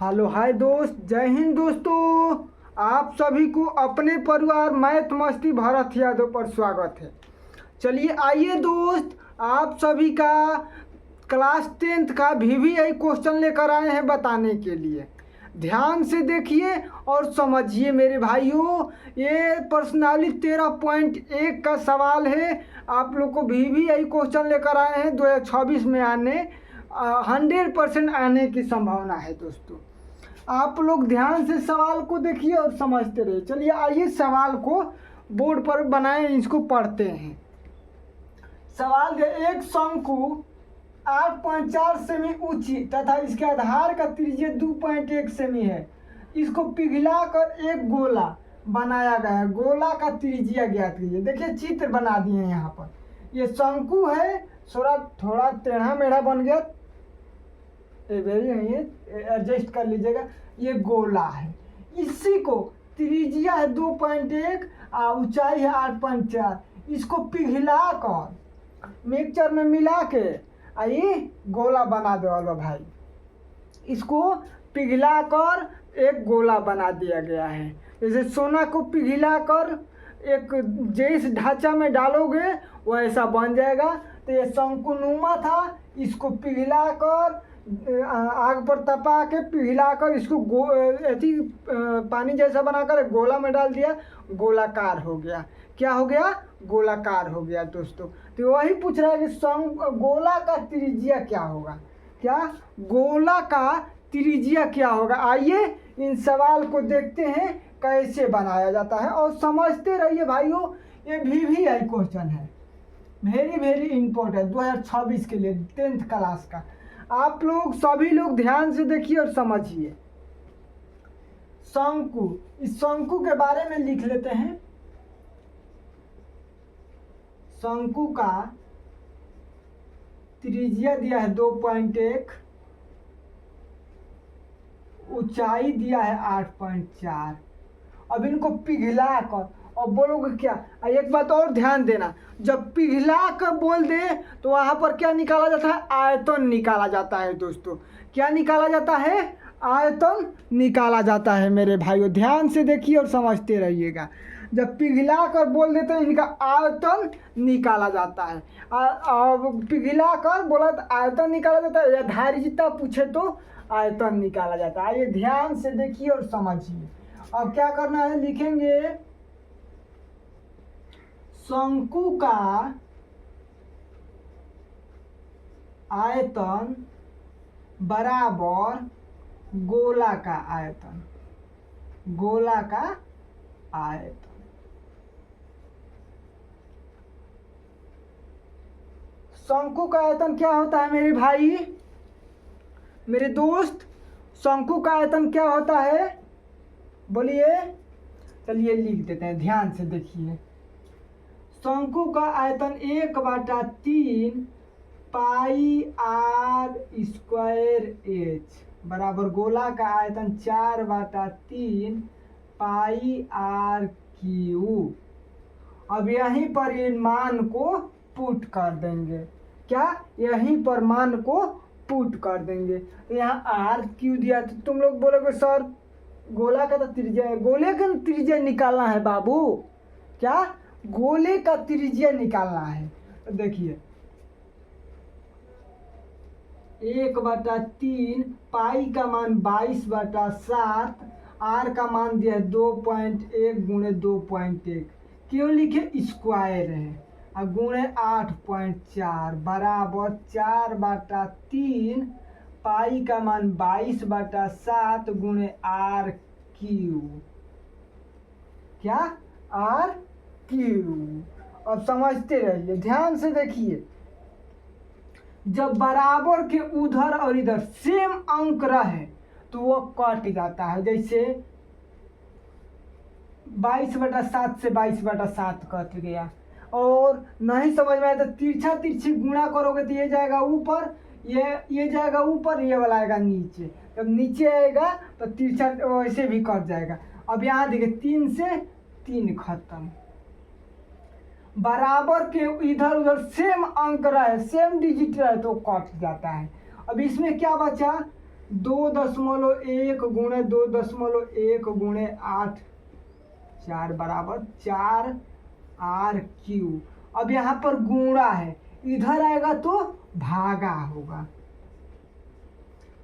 Hello hi दोस्त, जय हिंद दोस्तों। आप सभी को अपने परिवार मैथ मस्ती भारत यादव पर स्वागत है। चलिए आइए दोस्त, आप सभी का क्लास 10th का VVI क्वेश्चन लेकर आए हैं बताने के लिए। ध्यान से देखिए और समझिए मेरे भाइयों। ये पर्सनाली 13.1 का सवाल है। आप लोग को VVI क्वेश्चन लेकर आए हैं 2026 में आने 100% आने की संभावना है दोस्तों। आप लोग ध्यान से सवाल को देखिए और समझते रहिए। चलिए आइए सवाल को बोर्ड पर बनाएं, इसको पढ़ते हैं। सवाल है, एक शंकु 8.4 सेमी ऊंची तथा इसके आधार का त्रिज्या 2.1 सेमी है। इसको पिघलाकर एक गोला बनाया गया है। गोला का त्रिज्या ज्ञात कीजिए। देखिए चित्र बना दिए हैं यहाँ पर। ये शंकु है, थोड़ा टेढ़ा मेढ़ा बन गया, एडजस्ट कर लीजिएगा। ये गोला है, इसी को त्रिज्या है 2.1 और ऊंचाई है 8.4। इसको पिघलाकर मिक्सचर में मिला के आइए गोला बना दो भाई। इसको पिघलाकर एक गोला बना दिया गया है। जैसे सोना को पिघलाकर एक जिस ढांचा में डालोगे वैसा बन जाएगा। तो ये शंकुनुमा था, इसको पिघलाकर आग पर तपा के पिघलाकर इसको पानी जैसा बनाकर गोला में डाल दिया, गोलाकार हो गया। क्या हो गया? गोलाकार हो गया दोस्तों। तो वही पूछ रहा है कि गोला का त्रिज्या क्या होगा। क्या गोला का त्रिज्या क्या होगा? आइए इन सवाल को देखते हैं कैसे बनाया जाता है और समझते रहिए भाइयों। ये VVI क्वेश्चन है, वेरी इंपॉर्टेंट 2026 के लिए 10th क्लास का। आप लोग सभी लोग ध्यान से देखिए और समझिए। शंकु, इस शंकु के बारे में लिख लेते हैं। शंकु का त्रिज्या दिया है 2.1, ऊंचाई दिया है 8.4। अब इनको पिघला कर और बोलोगे क्या? एक बात और ध्यान देना, जब पिघला कर बोल दे तो वहां पर क्या निकाला जाता है? आयतन निकाला जाता है दोस्तों। क्या निकाला जाता है? आयतन निकाला जाता है मेरे भाइयों। ध्यान से देखिए और समझते रहिएगा। जब पिघला कर बोल देते हैं इनका आयतन निकाला जाता है। अब पिघला कर बोला तो आयतन निकाला जाता है, या धारिता पूछे तो आयतन निकाला जाता है। आइए ध्यान से देखिए और समझिए। अब क्या करना है, लिखेंगे शंकु का आयतन बराबर गोला का आयतन। गोला का आयतन शंकु का आयतन क्या होता है मेरे भाई, मेरे दोस्त? शंकु का आयतन क्या होता है बोलिए? चलिए लिख देते हैं, ध्यान से देखिए। शंकु का आयतन 1/3 पाई r² h बराबर गोला का आयतन 4/3 पाई r³। अब यहीं पर इन मान को पुट कर देंगे। क्या? यहीं पर मान को पुट कर देंगे। तो यहाँ r³ दिया तो तुम लोग बोलोगे सर गोला का तो त्रिज्या है। गोले का त्रिज्या निकालना है बाबू। क्या? गोले का त्रिज्या निकालना है। तो देखिए 1/3 पाई का मान 22/7, r का मान दिया 2.1 गुणे 2.1। क्यों लिखे? स्क्वायर है। और गुणे 8.4 बराबर 4/3 पाई का मान 22/7 गुणे r³। क्या? r³। अब समझते रहिए, ध्यान से देखिए। जब बराबर के उधर और इधर सेम अंक रहे तो वो कट जाता है। जैसे 22/7 से 22/7 कट गया। और नहीं समझ में आया तो तिरछा तिरछी गुणा करोगे तो ये जाएगा ऊपर, ये जाएगा ऊपर, ये वाला आएगा नीचे। जब नीचे आएगा तो तिरछा वैसे भी कट जाएगा। अब यहाँ देखिए 3 से 3 खत्म। बराबर के इधर उधर सेम अंक रहे, सेम डिजिट रहे तो कट जाता है। अब इसमें क्या बचा? 2.1 गुणे 2.1 गुणे 8 4 बराबर 4 RQ। अब यहाँ पर गुणा है, इधर आएगा तो भागा होगा,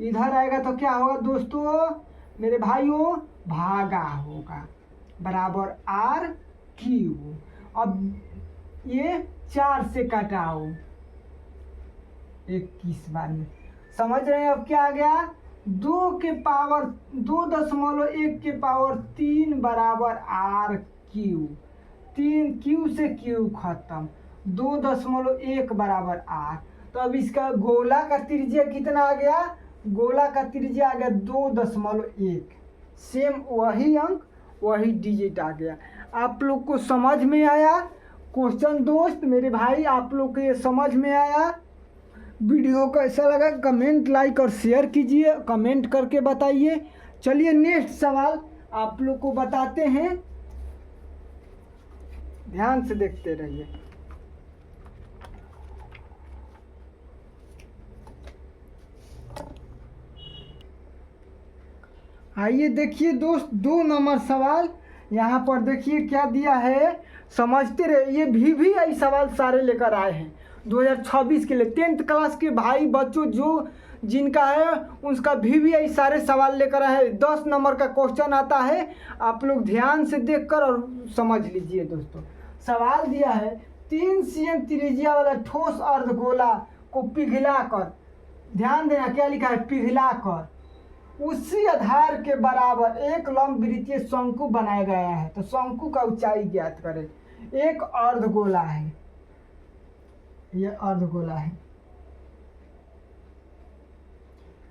इधर आएगा तो क्या होगा दोस्तों मेरे भाइयों, भागा होगा, बराबर RQ। अब ये 4 से काटाओ 21 बार में, समझ रहे हैं। अब क्या आ गया, 2.1 के पावर 3 बराबर RQ। 3 Q से Q खत्म, 2.1 बराबर R। तो अब इसका गोला का त्रिज्या कितना आ गया, गोला का त्रिज्या आ गया 2.1। सेम वही अंक वही डिजिट आ गया। आप लोग को समझ में आया क्वेश्चन दोस्त मेरे भाई, आप लोग को ये समझ में आया। वीडियो कैसा लगा कमेंट लाइक और शेयर कीजिए, कमेंट करके बताइए। चलिए नेक्स्ट सवाल आप लोग को बताते हैं, ध्यान से देखते रहिए। आइए देखिए दोस्त 2 नंबर सवाल यहाँ पर देखिए क्या दिया है, समझते रहे। ये भी आई सवाल सारे लेकर आए हैं 2026 के लिए। 10th क्लास के भाई बच्चों जो जिनका है उसका भी सारे सवाल लेकर आए हैं। 10 नंबर का क्वेश्चन आता है, आप लोग ध्यान से देखकर और समझ लीजिए दोस्तों। सवाल दिया है 3 cm त्रिज्या वाला ठोस अर्धगोला को पिघलाकर, ध्यान देना क्या लिखा है, पिघलाकर उसी आधार के बराबर एक लंबवृत्तीय शंकु बनाया गया है। तो शंकु का ऊंचाई ज्ञात करें। एक अर्धगोला है, ये अर्धगोला है,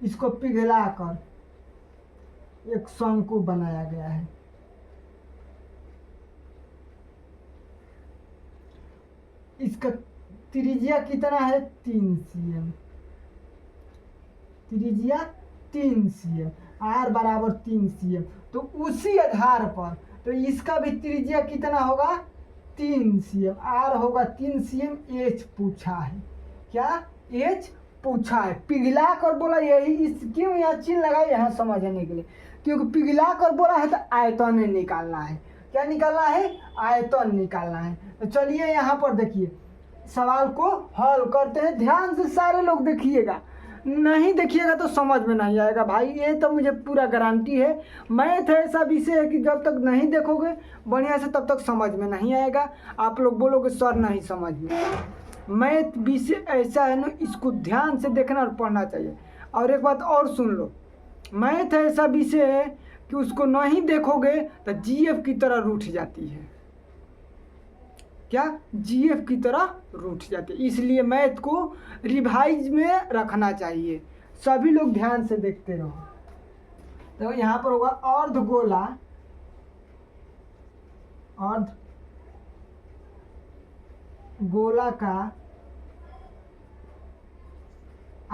इसको पिघलाकर एक शंकु बनाया गया है। इसका त्रिज्या कितना है, 3 cm, त्रिज्या 3 cm, R बराबर 3 cm। तो उसी आधार पर तो इसका भी त्रिज्या कितना होगा, 3 cm, R होगा 3 cm। H पूछा है, क्या H पूछा है, पिघला कर बोला। यही इस क्यों यहाँ चिन्ह लगाए यहाँ समझने के लिए, क्योंकि पिघला कर बोला है तो आयतन निकालना है। क्या निकालना है, आयतन निकालना है। तो चलिए यहाँ पर देखिए सवाल को हल करते हैं। ध्यान से सारे लोग देखिएगा, नहीं देखिएगा तो समझ में नहीं आएगा भाई, ये तो मुझे पूरा गारंटी है। मैथ ऐसा विषय है कि जब तक नहीं देखोगे बढ़िया से तब तक समझ में नहीं आएगा। आप लोग बोलोगे सर नहीं समझ में, मैथ विषय ऐसा है ना, इसको ध्यान से देखना और पढ़ना चाहिए। और एक बात और सुन लो, मैथ ऐसा विषय है कि उसको नहीं देखोगे तो जीएफ की तरह रूठ जाती है। क्या, जीएफ की तरह रूठ जाती है। इसलिए मैथ को रिवाइज में रखना चाहिए। सभी लोग ध्यान से देखते रहो। तो यहाँ पर होगा अर्धगोला, अर्धगोला का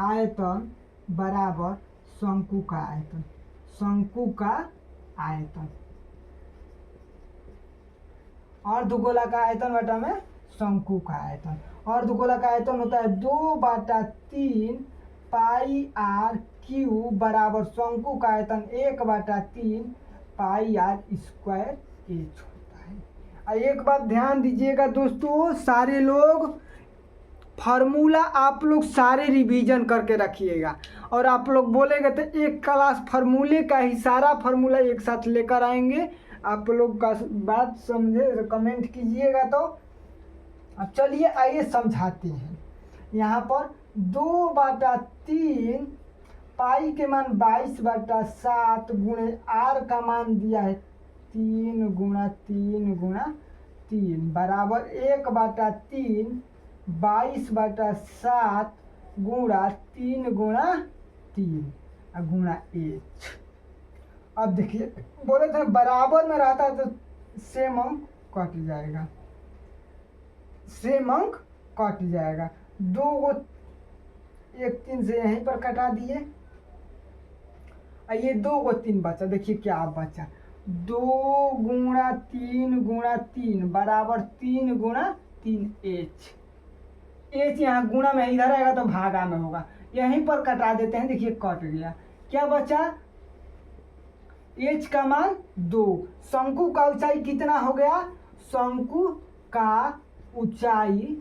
आयतन बराबर शंकु का आयतन, शंकु का आयतन। अर्धगोला का आयतन बटा में शंकु का आयतन। अर्धगोला का आयतन होता है 2/3 पाई RQ बराबर शंकु का आयतन 1/3 पाई R स्क्वायर H होता है। एक बात ध्यान दीजिएगा दोस्तों, सारे लोग फार्मूला आप लोग सारे रिवीजन करके रखिएगा। और आप लोग बोलेंगे तो एक क्लास फार्मूले का ही सारा फार्मूला एक साथ लेकर आएंगे। आप लोग का बात समझे, कमेंट कीजिएगा। तो अब चलिए आइए समझाते हैं। यहाँ पर 2/3 पाई के मान 22/7 गुणे R का मान दिया है 3 गुणा 3 गुणा 3 बराबर 1/3 22/7 गुणा 3 गुणा 3 गुणा H। अब देखिए बोले थे बराबर में रहता है तो सेम अंक कट जाएगा, सेम अंक कट जाएगा। 2 को 1 3 से यहीं पर कटा दिए, ये 2 को 3 बचा। देखिए क्या बचा, 2 गुणा 3 गुणा 3 बराबर 3 गुणा 3 H। H यहाँ गुणा में इधर आएगा तो भागा में होगा, यहीं पर कटा देते हैं। देखिए कट गया, क्या बचा, h का मान 2। शंकु का ऊंचाई कितना हो गया, शंकु का ऊंचाई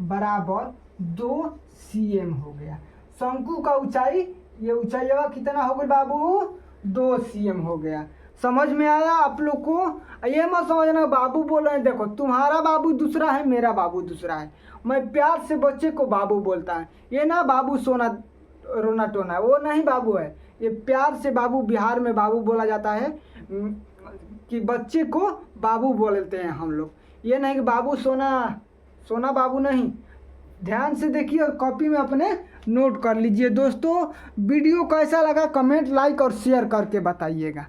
बराबर 2 cm हो गया। शंकु का ऊंचाई, ये ऊंचाई कितना हो गया बाबू, 2 cm हो गया। समझ में आया आप लोग को? ये मत समझना बाबू बोल रहे हैं, देखो तुम्हारा बाबू दूसरा है, मेरा बाबू दूसरा है। मैं प्यार से बच्चे को बाबू बोलता है, ये ना बाबू सोना रोना टोना, वो नहीं बाबू है। ये प्यार से बाबू, बिहार में बाबू बोला जाता है कि बच्चे को बाबू बोलते हैं हम लोग। ये नहीं कि बाबू सोना, सोना बाबू नहीं। ध्यान से देखिए और कॉपी में अपने नोट कर लीजिए। दोस्तों वीडियो कैसा लगा कमेंट, लाइक और शेयर करके बताइएगा।